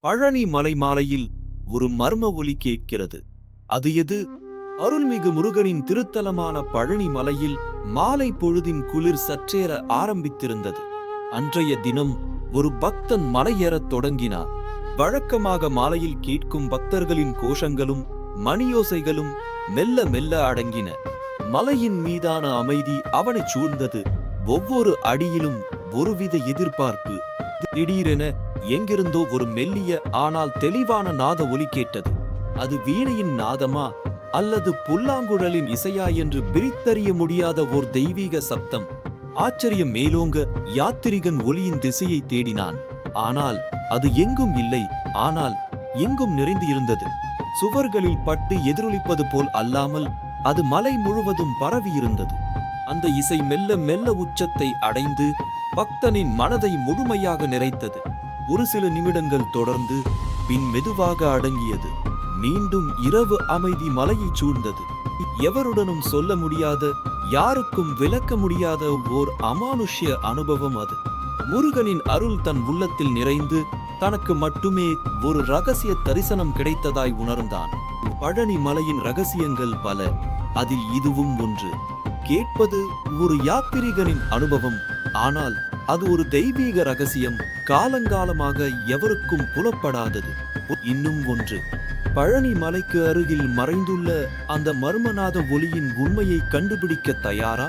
பழனி மலை மாலையில் ஒரு மர்ம ஒலி கேட்கிறது. அது எது? அருள்மிகு முருகனின் திருத்தலமான பழனி மலையில் மாலை பொழுதின் குளிர் சற்றேற ஆரம்பித்திருந்தது. அன்றைய தினம் ஒரு பக்தன் மலையேறத் தொடங்கினார். வழக்கமாக மாலையில் கேட்கும் பக்தர்களின் கோஷங்களும் மணியோசைகளும் மெல்ல மெல்ல அடங்கின. மலையின் மீதான அமைதி அவனைச் சூழ்ந்தது. ஒவ்வொரு அடியிலும் ஒருவித எதிர்பார்ப்பு. திடீரென எங்கிருந்தோ ஒரு மெல்லிய ஆனால் தெளிவான நாத ஒலி கேட்டது. அது வீணையின் நாதமா அல்லது புல்லாங்குழலின் இசையா என்று பிரித்தறிய முடியாத ஓர் தெய்வீக சப்தம். ஆச்சரியம் மேலோங்க யாத்திரிகன் ஒலியின் திசையை தேடினான். ஆனால் அது எங்கும் இல்லை. ஆனால் எங்கும் நிறைந்து இருந்தது. சுவர்களில் பட்டு எதிரொலிப்பது போல் அல்லாமல் அது மலை முழுவதும் பரவியிருந்தது. அந்த இசை மெல்ல மெல்ல உச்சத்தை அடைந்து பக்தனின் மனதை முழுமையாக நிறைத்தது. ஒரு சில நிமிடங்கள் தொடர்ந்து பின் மெதுவாக அடங்கியது. மீண்டும் இரவு அமைதி மலையைச் சூழ்ந்தது. எவருடனும் சொல்ல முடியாத, யாருக்கும் விளக்க முடியாத ஓர் அமானுஷ்ய அனுபவம் அது. முருகனின் அருள் தன் உள்ளத்தில் நிறைந்து தனக்கு மட்டுமே ஒரு ரகசிய தரிசனம் கிடைத்ததாய் உணர்ந்தான். பழனி மலையின் ரகசியங்கள் பல, அதில் இதுவும் ஒன்று. கேட்பது ஒரு யாத்திரிகனின் அனுபவம், ஆனால் அது ஒரு தெய்வீக ரகசியம், காலங்காலமாக எவருக்கும் புலப்படாதது. இன்னும் ஒன்று, பழனி மலைக்கு அருகில் மறைந்துள்ள அந்த மர்மநாத ஒலியின் உண்மையை கண்டுபிடிக்க தயாரா?